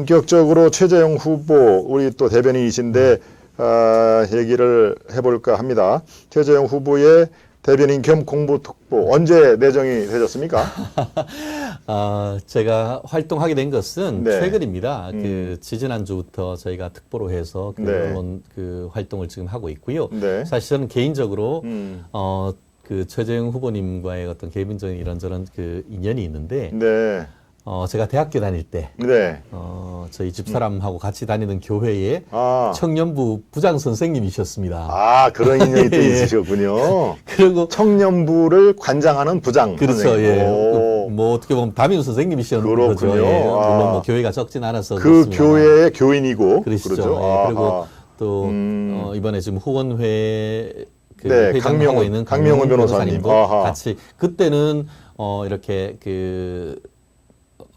본격적으로 최재형 후보 우리 또 대변인이신데 얘기를 해볼까 합니다. 최재형 후보의 대변인 겸 공보특보 언제 내정이 되셨습니까? 제가 활동하게 된 것은 네. 최근입니다. 그 지지난주부터 저희가 특보로 해서 그 네. 언론 그 활동을 지금 하고 있고요. 네. 사실 저는 개인적으로 그 최재형 후보님과의 어떤 개인적인 이런저런 그 인연이 있는데 네. 제가 대학교 다닐 때 네. 저희 집사람하고 같이 다니는 교회의 아. 청년부 부장 선생님이셨습니다. 아, 그런 인연이 또 예. 있으셨군요. 그리고 청년부를 관장하는 부장. 그렇죠. 선생님. 예. 오. 뭐 어떻게 보면 담임 선생님이셨는 거죠. 그렇군요. 예. 물론 아. 뭐 교회가 적진 않아서 그 그렇습니다만. 교회의 교인이고. 그러시죠. 그렇죠. 예. 그리고 아하. 또 이번에 지금 후원회 그 네, 회장하고 있는 강명훈 변호사님. 변호사님도 아하. 같이 그때는 이렇게 그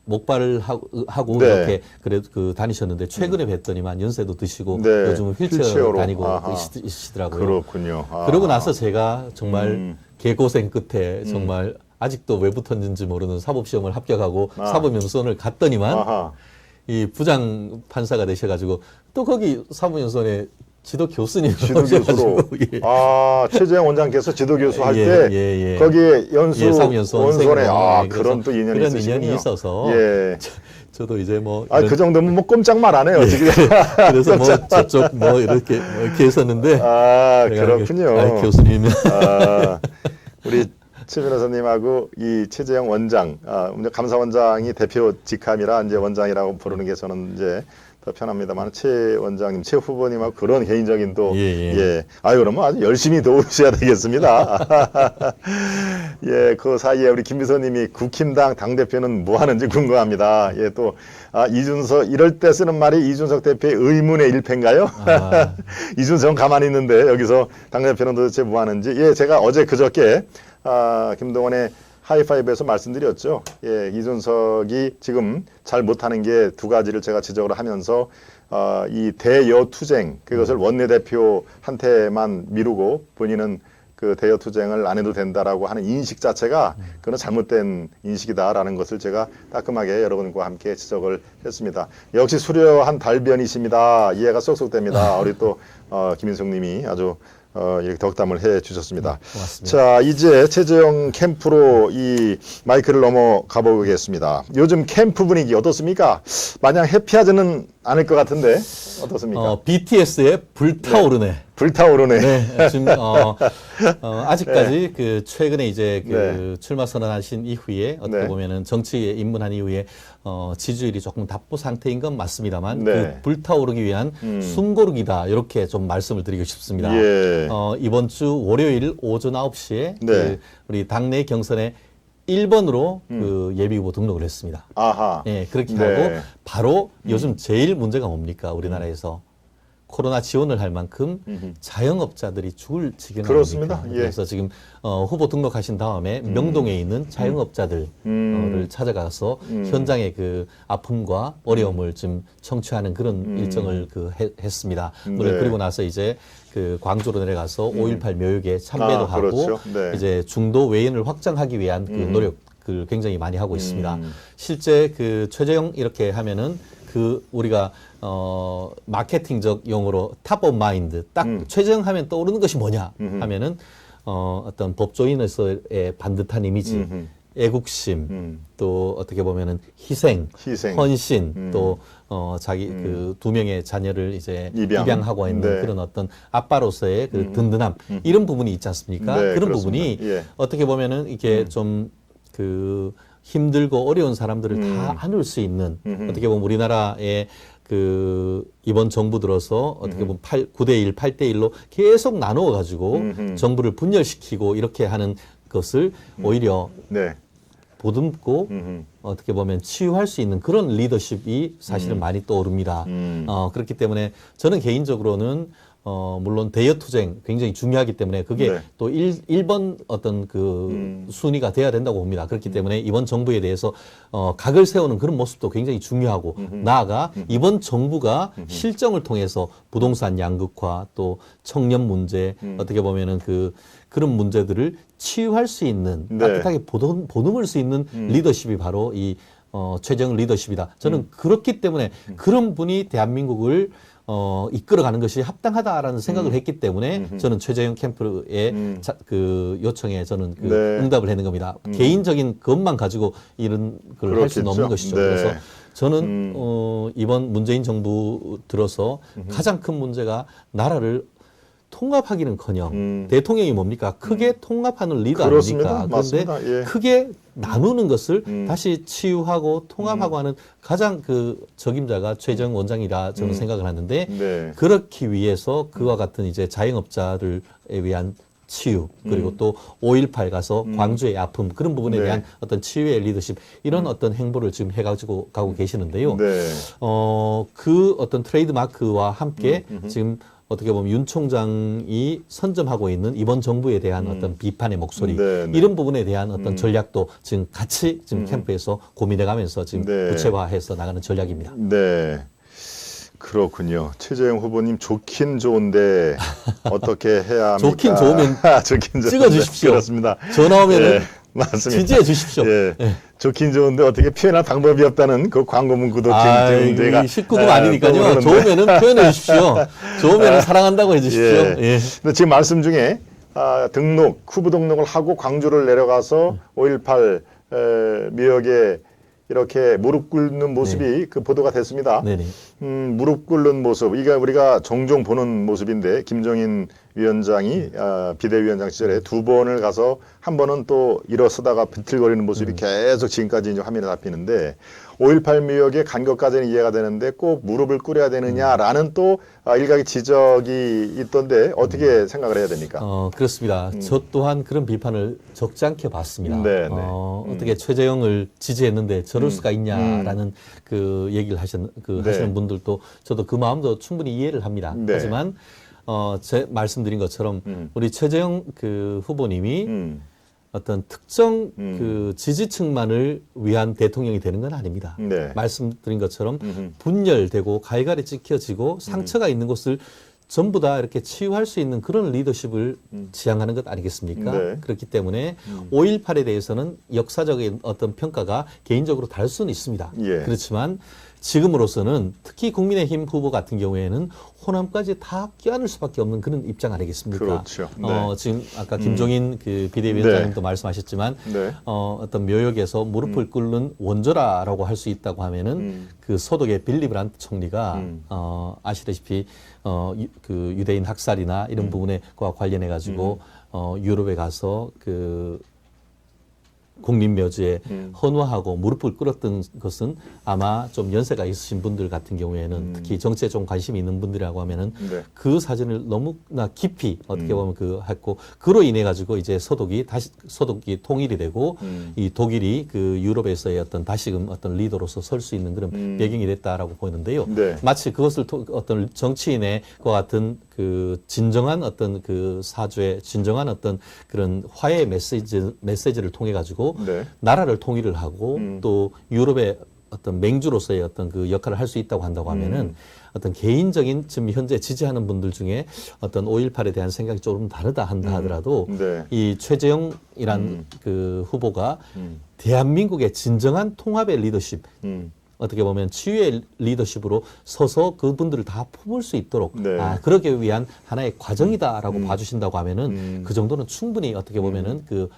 목발을 하고 네. 이렇게 그래도 그 다니셨는데 최근에 뵀더니만 연세도 드시고 네. 요즘은 휠체어로 휠체어로. 다니고 아하. 있으시더라고요. 그렇군요. 아하. 그러고 나서 제가 정말 개고생 끝에 정말 아직도 왜 붙었는지 모르는 사법시험을 합격하고 사법연수원을 갔더니만 아하. 이 부장 판사가 되셔가지고 또 거기 사법연수원에 지도 교수님 지도교수로. 예. 아, 최재형 원장께서 지도교수 할 예, 때 예, 예. 거기에 연수 예, 사법연수원 원서에 선생님. 그런 또 인연이 그런 있으시군요. 인연이 있어서 예. 저도 이제 뭐 아, 그 정도면 뭐 꼼짝말 안 해요, 지금. 그래서 뭐 저쪽 뭐 이렇게 했었는데 아, 제가 그렇군요. 교수님이면 아, 우리 최 변호사님하고 이 최재형 원장, 감사원장이 대표 직함이라 이제 원장이라고 부르는 게 저는 이제 더 편합니다만 최 원장님, 최 후보님하고 그런 개인적인 또 예. 아유 그러면 아주 열심히 도우셔야 되겠습니다. 예, 그 사이에 우리 김비서님이 국힘당 당 대표는 뭐 하는지 궁금합니다. 예, 또 이준석 이럴 때 쓰는 말이 이준석 대표의 의문의 일패인가요? 이준석은 가만히 있는데 여기서 당 대표는 도대체 뭐 하는지. 예, 제가 어제 그저께 김동원의 하이파이브에서 말씀드렸죠. 예, 이준석이 지금 잘 못하는 게 두 가지를 제가 지적을 하면서 이 대여투쟁 그것을 원내대표한테만 미루고 본인은 그 대여투쟁을 안 해도 된다라고 하는 인식 자체가 그건 잘못된 인식이다라는 것을 제가 따끔하게 여러분과 함께 지적을 했습니다. 역시 수려한 달변이십니다. 이해가 쏙쏙 됩니다. 우리 또 김인숙님이 아주 이렇게 덕담을 해 주셨습니다. 고맙습니다. 자, 이제 최재형 캠프로 이 마이크를 넘어가 보겠습니다. 요즘 캠프 분위기 어떻습니까? 마냥 해피하지는 않을 것 같은데 어떻습니까? BTS의 불타오르네. 불타오르네. 네, 지금 아직까지 그 최근에 이제 그 출마 선언하신 이후에 어떻게 보면은 정치에 입문한 이후에 지지율이 조금 답보 상태인 건 맞습니다만 그 불타오르기 위한 숨고르기다 이렇게 좀 말씀을 드리고 싶습니다. 예. 이번 주 월요일 오전 9시에 네. 그 우리 당내 경선에 1번으로 그 예비후보 등록을 했습니다. 아하. 예, 그렇게 네. 하고 바로 요즘 제일 문제가 뭡니까? 우리나라에서 코로나 지원을 할 만큼 자영업자들이 죽을 지경입니다. 그렇습니다. 예. 그래서 지금 후보 등록하신 다음에 명동에 있는 자영업자들을 찾아가서 현장의 그 아픔과 어려움을 좀 청취하는 그런 일정을 했습니다. 그리고 나서 이제 그 광주로 내려가서 5.18 묘역에 참배도 하고 그렇죠. 네. 이제 중도 외연을 확장하기 위한 그 노력을 굉장히 많이 하고 있습니다. 실제 그 최재형 이렇게 하면은 그 우리가 마케팅적 용어로 탑 오브 마인드 딱 최재형 하면 떠오르는 것이 뭐냐 하면은 어떤 법조인으로서의 반듯한 이미지, 애국심, 또 어떻게 보면은 희생, 헌신, 또 자기 그 두 명의 자녀를 이제 입양하고 있는 그런 어떤 아빠로서의 그 든든함 이런 부분이 있지 않습니까? 네, 그런 그렇습니다. 부분이 예. 어떻게 보면은 이게 좀 그 힘들고 어려운 사람들을 다 안을 수 있는 어떻게 보면 우리나라의 그 이번 정부 들어서 어떻게 보면 9대1, 8대1로 계속 나누어 가지고 정부를 분열시키고 이렇게 하는 것을 오히려 보듬고 어떻게 보면 치유할 수 있는 그런 리더십이 사실은 많이 떠오릅니다. 그렇기 때문에 저는 개인적으로는 물론 대여투쟁 굉장히 중요하기 때문에 그게 또 1번 어떤 그 순위가 돼야 된다고 봅니다. 그렇기 때문에 이번 정부에 대해서 각을 세우는 그런 모습도 굉장히 중요하고 나아가 이번 정부가 실정을 통해서 부동산 양극화 또 청년 문제 어떻게 보면은 그런 문제들을 치유할 수 있는 따뜻하게 보듬을 수 있는 리더십이 바로 이 최재형 리더십이다. 저는 그렇기 때문에 그런 분이 대한민국을 이끌어가는 것이 합당하다라는 생각을 했기 때문에 저는 최재형 캠프의 그 요청에 저는 그 네. 응답을 했는 겁니다. 개인적인 것만 가지고 이런 걸 할 수는 없는 것이죠. 네. 그래서 저는 이번 문재인 정부 들어서 가장 큰 문제가 나라를 통합하기는커녕 대통령이 뭡니까? 크게 통합하는 리더 그렇습니다. 아닙니까? 그런데 맞습니다. 예. 크게 나누는 것을 다시 치유하고 통합하고 하는 가장 그 적임자가 최재형 원장이라 저는 생각을 하는데 네. 그렇기 위해서 그와 같은 이제 자영업자들에 위한 치유 그리고 또 5.18 가서 광주의 아픔 그런 부분에 네. 대한 어떤 치유의 리더십 이런 어떤 행보를 지금 해가지고 가고 계시는데요. 네. 그 어떤 트레이드 마크와 함께 지금 어떻게 보면 윤 총장이 선점하고 있는 이번 정부에 대한 어떤 비판의 목소리 네, 네. 이런 부분에 대한 어떤 전략도 지금 같이 지금 캠프에서 고민해가면서 지금 네. 구체화해서 나가는 전략입니다. 네. 그렇군요. 최재형 후보님 좋긴 좋은데 어떻게 해야 합니까? 좋긴 좋으면 좋긴 좋은데. 찍어주십시오. 그렇습니다. 전화 오면은 예, 맞습니다. 지지해 주십시오. 예. 예. 좋긴 좋은데 어떻게 표현할 방법이 없다는 그 광고 문구도 지금 제가 19금 아니니까요. 떠오르는데. 좋으면은 표현해 주십시오. 좋으면은 사랑한다고 해주십시오. 예. 예. 근데 지금 말씀 중에 후보 등록을 하고 광주를 내려가서 5.18 미역에 이렇게 무릎 꿇는 모습이 그 보도가 됐습니다. 네네. 무릎 꿇는 모습, 이게 우리가 종종 보는 모습인데 김종인 위원장이 비대위원장 시절에 2번을 가서 한 번은 또 일어서다가 비틀거리는 모습이 계속 지금까지 이제 화면에 잡히는데 5.18 미역에 간 것까지는 이해가 되는데 꼭 무릎을 꿇어야 되느냐라는 또 일각의 지적이 있던데 어떻게 생각을 해야 됩니까? 그렇습니다. 저 또한 그런 비판을 적지 않게 봤습니다. 네, 네. 어떻게 최재형을 지지했는데 저럴 수가 있냐라는 그 얘기를 하시는 네. 분들도 저도 그 마음도 충분히 이해를 합니다. 네. 하지만 제 말씀드린 것처럼 우리 최재형 그 후보님이 어떤 특정 그 지지층만을 위한 대통령이 되는 건 아닙니다. 네. 말씀드린 것처럼 분열되고 갈갈이 찍혀지고 상처가 있는 곳을 전부 다 이렇게 치유할 수 있는 그런 리더십을 지향하는 것 아니겠습니까? 네. 그렇기 때문에 5.18에 대해서는 역사적인 어떤 평가가 개인적으로 다를 수는 있습니다. 예. 그렇지만 지금으로서는 특히 국민의힘 후보 같은 경우에는 호남까지 다 껴안을 수밖에 없는 그런 입장 아니겠습니까? 그렇죠. 네. 지금 아까 김종인 그 비대위원장님도 네. 말씀하셨지만 네. 어떤 묘역에서 무릎을 꿇는 원조라라고 할 수 있다고 하면은 그 소독의 빌리 브란트 총리가 아시다시피 그 유대인 학살이나 이런 부분과 관련해 가지고 유럽에 가서 그 국립묘지에 헌화하고 무릎을 꿇었던 것은 아마 좀 연세가 있으신 분들 같은 경우에는 특히 정치에 좀 관심이 있는 분들이라고 하면은 네. 그 사진을 너무나 깊이 어떻게 보면 그 했고 그로 인해 가지고 이제 소독이 통일이 되고 이 독일이 그 유럽에서의 어떤 다시금 어떤 리더로서 설 수 있는 그런 배경이 됐다라고 보이는데요. 네. 마치 그것을 어떤 정치인의 과 같은 그 진정한 어떤 그 사죄, 진정한 어떤 그런 화해의 메시지를 통해 가지고 네. 나라를 통일을 하고 또 유럽의 어떤 맹주로서의 어떤 그 역할을 할 수 있다고 한다고 하면은 어떤 개인적인 지금 현재 지지하는 분들 중에 어떤 5.18에 대한 생각이 조금 다르다 한다 하더라도 네. 이 최재형이란 그 후보가 대한민국의 진정한 통합의 리더십 어떻게 보면 치유의 리더십으로 서서 그분들을 다 품을 수 있도록 네. 그러기 위한 하나의 과정이다라고 봐주신다고 하면은 그 정도는 충분히 어떻게 보면은 그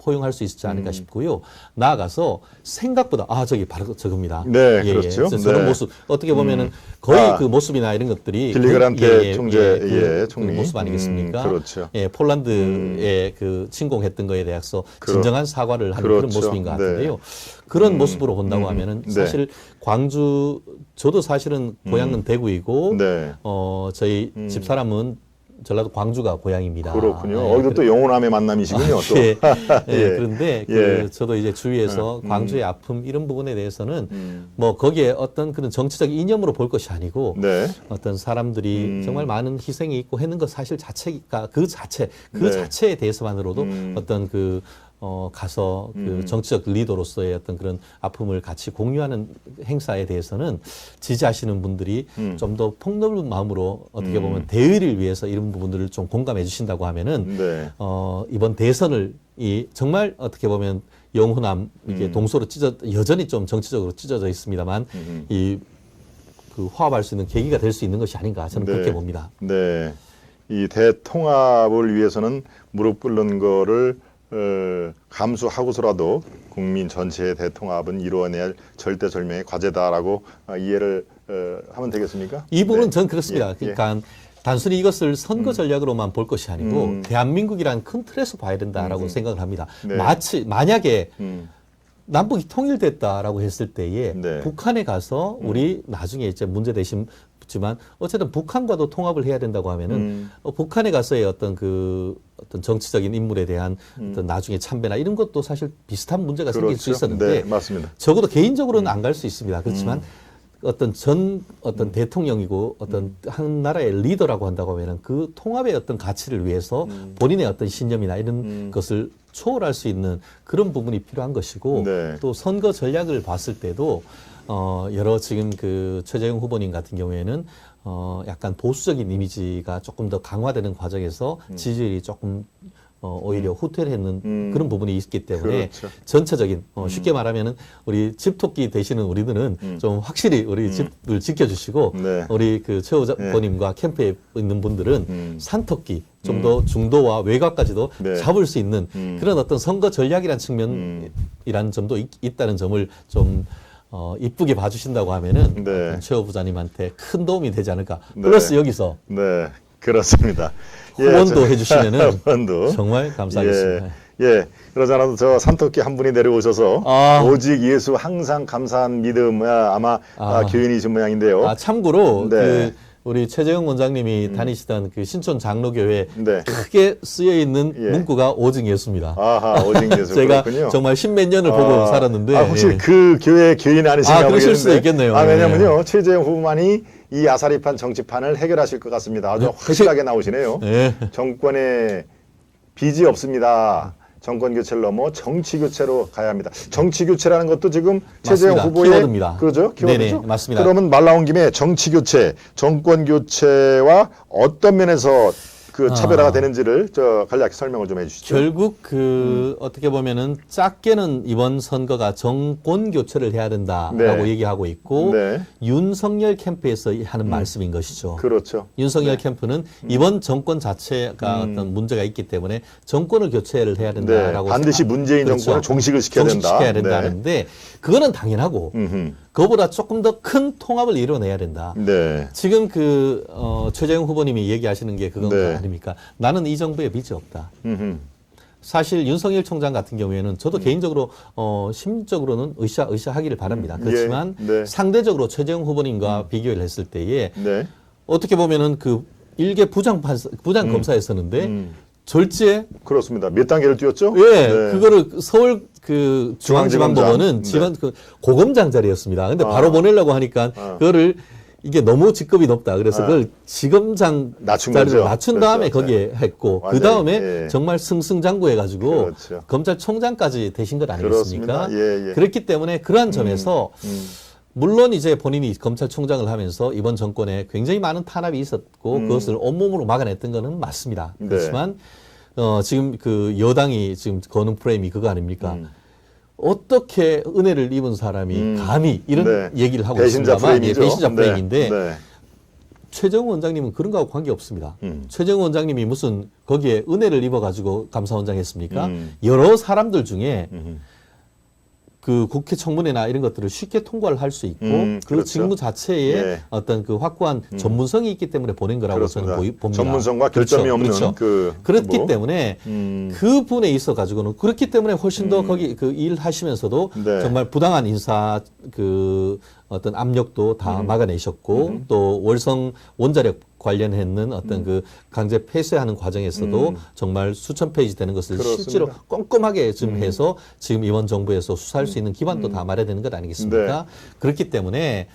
포용할 수 있지 않을까 싶고요. 나아가서 생각보다 저기 바로 저겁니다. 네, 그렇죠. 저런 네. 모습 어떻게 보면은 거의 그 모습이나 이런 것들이 빌리 그란트 그 총리. 모습 아니겠습니까? 그렇죠. 예, 폴란드에 그 침공했던 거에 대해서 그렇- 진정한 사과를 하는 그런 그렇죠. 모습인 것 네. 같은데요. 그런 모습으로 본다고 하면은 네. 사실 광주 저도 사실은 고향은 대구이고 네. 저희 집사람은 전라도 광주가 고향입니다. 그렇군요. 예, 여기도 또 영혼함의 만남이시군요. 또. 예, 예. 그런데 예. 저도 이제 주위에서 광주의 아픔 이런 부분에 대해서는 뭐 거기에 어떤 그런 정치적 이념으로 볼 것이 아니고 네. 어떤 사람들이 정말 많은 희생이 있고 했는 것 사실 자체가 그 네. 자체에 대해서만으로도 어떤 그 가서 그 정치적 리더로서의 어떤 그런 아픔을 같이 공유하는 행사에 대해서는 지지하시는 분들이 좀 더 폭넓은 마음으로 어떻게 보면 대의를 위해서 이런 부분들을 좀 공감해 주신다고 하면은 네. 이번 대선을 정말 어떻게 보면 영호남 이게 동서로 여전히 좀 정치적으로 찢어져 있습니다만 그 화합할 수 있는 계기가 될 수 있는 것이 아닌가 저는 네. 그렇게 봅니다. 네. 이 대통합을 위해서는 무릎 꿇는 거를 감수하고서라도 국민 전체의 대통합은 이루어내야 할 절대절명의 과제다라고 이해를 하면 되겠습니까? 이 부분은 네. 전 그렇습니다. 예, 그러니까 단순히 이것을 선거 전략으로만 볼 것이 아니고 대한민국이라는 큰 틀에서 봐야 된다라고 생각을 합니다. 네. 만약에 음. 남북이 통일됐다라고 했을 때에 네. 북한에 가서 우리 나중에 이제 문제 되시지만 어쨌든 북한과도 통합을 해야 된다고 하면은 북한에 가서의 어떤 정치적인 인물에 대한 어떤 나중에 참배나 이런 것도 사실 비슷한 문제가 생길 수 그렇죠. 있었는데 네, 맞습니다. 적어도 개인적으로는 안 갈 수 있습니다. 그렇지만 어떤 대통령이고 어떤 한 나라의 리더라고 한다고 하면은 그 통합의 어떤 가치를 위해서 본인의 어떤 신념이나 이런 것을 초월할 수 있는 그런 부분이 필요한 것이고 네. 또 선거 전략을 봤을 때도 여러 지금 그 최재형 후보님 같은 경우에는 약간 보수적인 이미지가 조금 더 강화되는 과정에서 지지율이 조금 오히려 후퇴했는 그런 부분이 있기 때문에 그렇죠. 전체적인 쉽게 말하면은 우리 집토끼 되시는 우리들은 좀 확실히 우리 집을 지켜주시고 네. 우리 그 최 후보님과 캠프에 있는 분들은 산토끼 좀 더 중도와 외곽까지도 네. 잡을 수 있는 그런 어떤 선거 전략이라는 측면이라는 점도 있다는 점을 좀 이쁘게 봐주신다고 하면은 네. 최 후보자님한테 큰 도움이 되지 않을까. 네. 플러스 여기서 네, 그렇습니다. 후원도 해주시면은 후원도. 정말 감사하겠습니다. 예. 그러잖아도 저 산토끼 한 분이 내려오셔서 오직 예수 항상 감사한 믿음 아마 교인이신 모양인데요. 참고로 네. 그 우리 최재형 원장님이 다니시던 그 신촌 장로교회 네. 크게 쓰여 있는 예. 문구가 오직 예수입니다. 아하, 오직 예수. 제가 그렇군요. 정말 십몇 년을 보고 살았는데 혹시 예. 그 교회 교인 아니신가 그러실 모르겠는데. 수도 있겠네요. 왜냐면요 최재형 후보만이 이 아사리판 정치판을 해결하실 것 같습니다. 아주 확실하게 나오시네요. 예. 정권에 빚이 없습니다. 정권 교체를 넘어 정치 교체로 가야 합니다. 정치 교체라는 것도 지금 최재형 맞습니다. 후보의 키워드입니다. 그러죠? 키워드죠? 네네, 맞습니다. 그러면 말 나온 김에 정치 교체, 정권 교체와 어떤 면에서 그 차별화가 되는지를 간략히 설명을 좀 해주시죠. 결국 어떻게 보면은 작게는 이번 선거가 정권 교체를 해야 된다라고 네. 얘기하고 있고 네. 윤석열 캠프에서 하는 말씀인 것이죠. 그렇죠. 윤석열 캠프는 이번 정권 자체가 어떤 문제가 있기 때문에 정권을 교체를 해야 된다라고 반드시 문재인 정권을 종식을 시켜야 된다. 종식시켜야 된다는데 그거는 당연하고 음흠. 그거보다 조금 더 큰 통합을 이뤄내야 된다. 네. 지금 최재형 후보님이 얘기하시는 게 그건 네. 아닙니까? 나는 이 정부에 빚이 없다. 음흠. 사실 윤석열 총장 같은 경우에는 저도 개인적으로 심적으로는 의샤하기를 바랍니다. 그렇지만 네. 상대적으로 최재형 후보님과 비교를 했을 때에 네. 어떻게 보면은 그 일개 부장 검사였었는데 졸지에 그렇습니다. 몇 단계를 뛰었죠? 예, 네. 그거를 서울 그 중앙지방법원은 지검장. 그 고검장 자리였습니다. 근데 바로 보내려고 하니까 그거를 이게 너무 직급이 높다. 그래서 그걸 지검장 낮춘 자리로 거죠. 낮춘 그렇죠. 다음에 거기에 했고 완전히, 그 다음에 예. 정말 승승장구해가지고 그렇죠. 검찰총장까지 되신 것 아니겠습니까? 그렇습니다. 예. 그렇기 때문에 그러한 점에서 물론 이제 본인이 검찰총장을 하면서 이번 정권에 굉장히 많은 탄압이 있었고 그것을 온몸으로 막아냈던 것은 맞습니다. 네. 그렇지만 지금 그 여당이 지금 거는 프레임이 그거 아닙니까? 어떻게 은혜를 입은 사람이 감히 이런 네. 얘기를 하고 배신자 있습니다만 프레임이죠. 배신자 네. 프레임인데 네. 최재형 원장님은 그런 거하고 관계없습니다. 최재형 원장님이 무슨 거기에 은혜를 입어가지고 감사원장 했습니까? 여러 사람들 중에 그 국회 청문회나 이런 것들을 쉽게 통과를 할 수 있고 그 그렇죠. 직무 자체에 예. 어떤 그 확고한 전문성이 있기 때문에 보낸 거라고 그렇습니다. 저는 봅니다. 전문성과 결점이 없는 그 그렇기 후보. 때문에 그 분에 있어 가지고는 그렇기 때문에 훨씬 더 거기 그 일 하시면서도 네. 정말 부당한 인사 그 어떤 압력도 다 막아내셨고 또 월성 원자력 관련했는 어떤 그 강제 폐쇄하는 과정에서도 정말 수천 페이지 되는 것을 그렇습니다. 실제로 꼼꼼하게 좀 해서 지금 이번 정부에서 수사할 수 있는 기반도 다 마련되는 것 아니겠습니까? 그렇기 때문에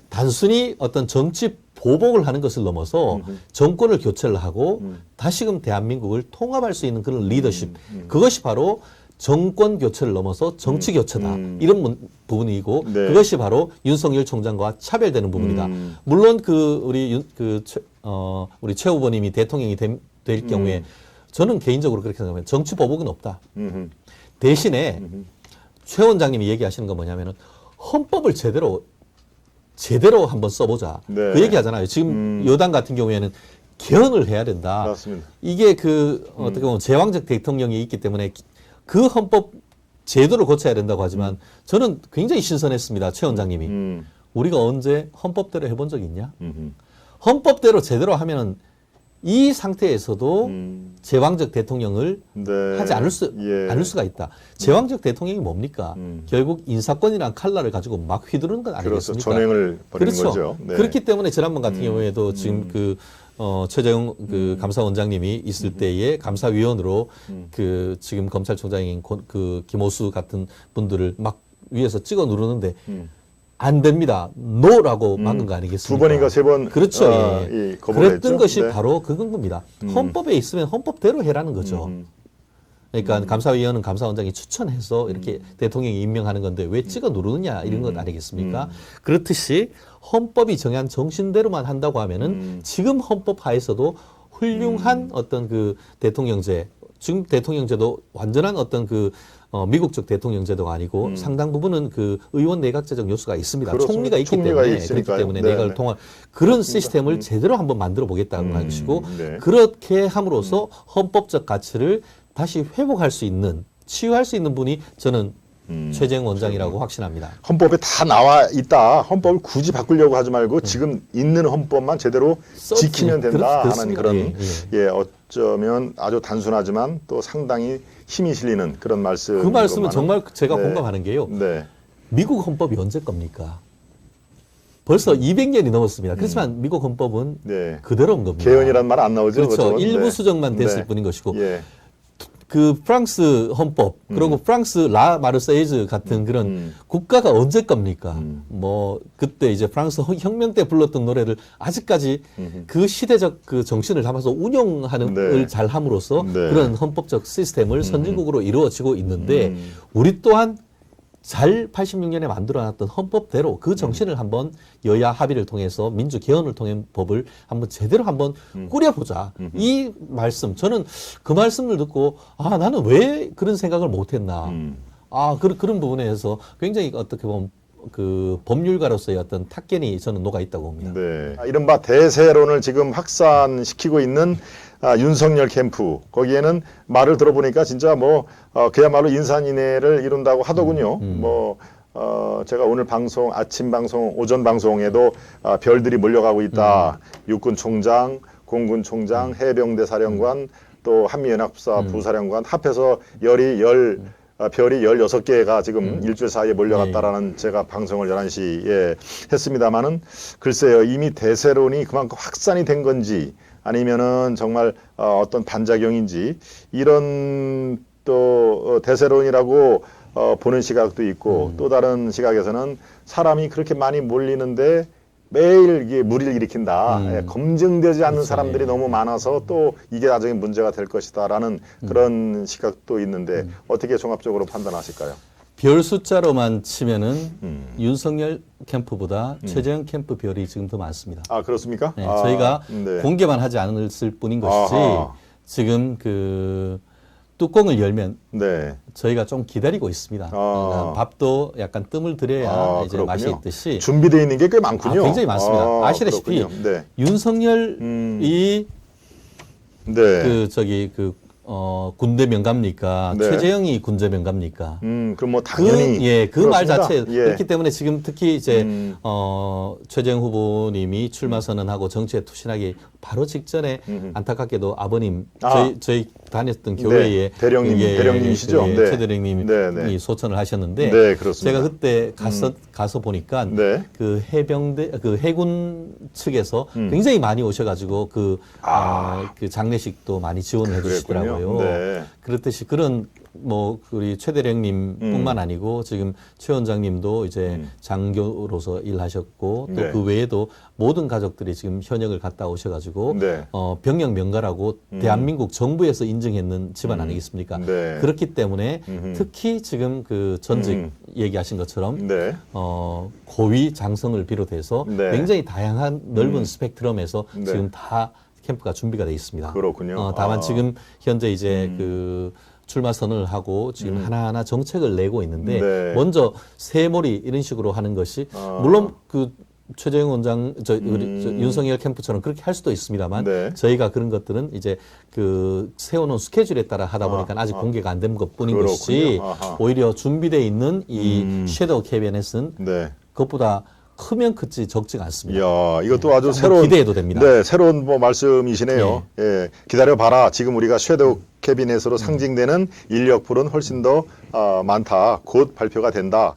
단순히 어떤 정치 보복을 하는 것을 넘어서 정권을 교체를 하고 다시금 대한민국을 통합할 수 있는 그런 리더십 그것이 바로 정권 교체를 넘어서 정치 교체다. 이런 부분이고 네. 그것이 바로 윤석열 총장과 차별되는 부분이다. 물론 우리 최 후보님이 대통령이 될 경우에 저는 개인적으로 그렇게 생각합니다. 정치 보복은 없다. 대신에 최 원장님이 얘기하시는 건 뭐냐면은 헌법을 제대로 한번 써보자. 네. 그 얘기하잖아요. 지금 여당 같은 경우에는 개헌을 해야 된다. 맞습니다. 이게 어떻게 보면 제왕적 대통령이 있기 때문에 그 헌법 제도를 고쳐야 된다고 하지만 저는 굉장히 신선했습니다. 최 원장님이. 우리가 언제 헌법대로 해본 적이 있냐? 헌법대로 제대로 하면은 이 상태에서도 제왕적 대통령을 네. 하지 않을 수가 있다. 제왕적 대통령이 뭡니까? 결국 인사권이란 칼날을 가지고 막 휘두르는 건 그렇죠. 아니겠습니까? 전횡을 벌이는 그렇죠. 거죠. 네. 그렇기 때문에 지난번 같은 경우에도 지금 최재형 감사원장님이 있을 때에 감사위원으로 지금 검찰총장인 김오수 같은 분들을 막 위에서 찍어 누르는데 안 됩니다. 노라고 막은 거 아니겠습니까? 두 번인가 세 번 그렇죠. 예, 거부를 그랬던 했죠. 것이 네. 바로 그건 겁니다. 헌법에 있으면 헌법대로 해라는 거죠. 그러니까 감사위원은 감사원장이 추천해서 이렇게 대통령이 임명하는 건데 왜 찍어 누르느냐 이런 것 아니겠습니까? 그렇듯이 헌법이 정한 정신대로만 한다고 하면은 지금 헌법 하에서도 훌륭한 어떤 그 대통령제, 지금 대통령제도 완전한 어떤 미국적 대통령제도가 아니고 상당 부분은 그 의원 내각제적 요소가 있습니다. 그렇습니다. 총리가 있기 총리가 때문에 있으니까요. 그렇기 때문에 네, 내각을 네. 통한 그런 시스템을 제대로 한번 만들어 보겠다는 것이고 네. 그렇게 함으로써 헌법적 가치를 다시 회복할 수 있는 치유할 수 있는 분이 저는 최재형 원장이라고 확신합니다. 헌법에 다 나와 있다. 헌법을 굳이 바꾸려고 하지 말고 지금 있는 헌법만 제대로 지키면 된다 하는 그렇습니다. 그런 어쩌면 아주 단순하지만 또 상당히 힘이 실리는 그런 말씀. 그 말씀은 정말 제가 공감하는 게요. 네. 미국 헌법이 언제 겁니까? 벌써 200년이 넘었습니다. 그렇지만 미국 헌법은 네. 그대로인 겁니다. 개헌이란 말 안 나오죠. 그렇죠. 그것은? 일부 네. 수정만 됐을 네. 뿐인 것이고 예. 그 프랑스 헌법 그리고 프랑스 라 마르세이즈 같은 그런 국가가 언제 겁니까? 뭐 그때 이제 프랑스 혁명 때 불렀던 노래를 아직까지 그 시대적 그 정신을 담아서 운영하는 네. 을 잘 함으로써 네. 그런 헌법적 시스템을 선진국으로 이루어지고 있는데 우리 또한 잘 86년에 만들어놨던 헌법대로 그 정신을 한번 여야 합의를 통해서 민주 개헌을 통한 법을 한번 제대로 한번 꾸려보자. 이 말씀 저는 그 말씀을 듣고 아 나는 왜 그런 생각을 못했나. 아 그런 부분에서 굉장히 어떻게 보면 그 법률가로서의 어떤 탁견이 저는 녹아 있다고 봅니다. 네. 이른바 대세론을 지금 확산시키고 있는 윤석열 캠프 거기에는 말을 들어보니까 진짜 뭐 그야말로 인산인해를 이룬다고 하더군요. 뭐 제가 오늘 방송 아침 방송 오전 방송에도 별들이 몰려가고 있다. 육군 총장, 공군 총장, 해병대 사령관 또 한미연합사 부사령관 합해서 별이 16개가 지금 일주일 사이에 몰려갔다라는 제가 방송을 11시에 했습니다마는 글쎄요 이미 대세론이 그만큼 확산이 된 건지 아니면은 정말 어떤 반작용인지 이런 또 대세론이라고 보는 시각도 있고 또 다른 시각에서는 사람이 그렇게 많이 몰리는데 매일 이게 무리를 일으킨다. 검증되지 않는 사람들이 너무 많아서 또 이게 나중에 문제가 될 것이다라는 그런 시각도 있는데 어떻게 종합적으로 판단하실까요? 별 숫자로만 치면은 윤석열 캠프보다 최재형 캠프 별이 지금 더 많습니다. 아 그렇습니까? 네, 저희가 네. 공개만 하지 않았을 뿐인 것이지 아하. 지금 그 뚜껑을 열면 네. 저희가 좀 기다리고 있습니다. 그러니까 밥도 약간 뜸을 들여야 이제 그렇군요. 맛이 있듯이 준비되어 있는 게 꽤 많군요. 굉장히 많습니다. 아시다시피 그렇군요. 네. 윤석열이 네. 군대 명갑니까? 네. 최재형이 군대 명갑니까? 그럼 뭐 당연히 그 말 그렇습니다. 자체 예. 그렇기 때문에 지금 특히 이제 최재형 후보님이 출마 선언하고 정치에 투신하기 바로 직전에 안타깝게도 아버님 저희 다녔던 교회에 대령님이시죠? 네. 최 대령님이 네, 네. 소천을 하셨는데 네, 그렇습니다. 제가 그때 가서 보니까 네. 그 해군 측에서 굉장히 많이 오셔가지고 그 장례식도 많이 지원을 해주시더라고요. 네. 그렇듯이 그런 뭐 우리 최 대령님뿐만 아니고 지금 최 원장님도 이제 장교로서 일하셨고 또 네. 그 외에도 모든 가족들이 지금 현역을 갔다 오셔가지고 네. 병역 명가라고 대한민국 정부에서 인증했는 집안 아니겠습니까? 네. 그렇기 때문에 특히 지금 그 전직 얘기하신 것처럼 네. 고위 장성을 비롯해서 네. 굉장히 다양한 넓은 스펙트럼에서 네. 지금 다 캠프가 준비가 돼 있습니다. 그렇군요. 다만 지금 현재 이제 출마 선언을 하고 지금 하나하나 정책을 내고 있는데 네. 먼저 새머리 이런 식으로 하는 것이 물론 그 최재형 원장 우리 윤석열 캠프처럼 그렇게 할 수도 있습니다만 네. 저희가 그런 것들은 이제 그 세워놓은 스케줄에 따라 하다 보니까 아직 공개가 안 된 것뿐인 그렇군요. 것이 아하. 오히려 준비되어 있는 이 섀도우 캐비넷은 네. 그것보다 크면 크지 적지가 않습니다. 이야, 이것도 아주 한번 새로운 기대해도 됩니다. 네, 새로운 뭐 말씀이시네요. 예, 기다려 봐라. 지금 우리가 섀도우 캐비넷으로 상징되는 인력 풀은 훨씬 더 많다. 곧 발표가 된다.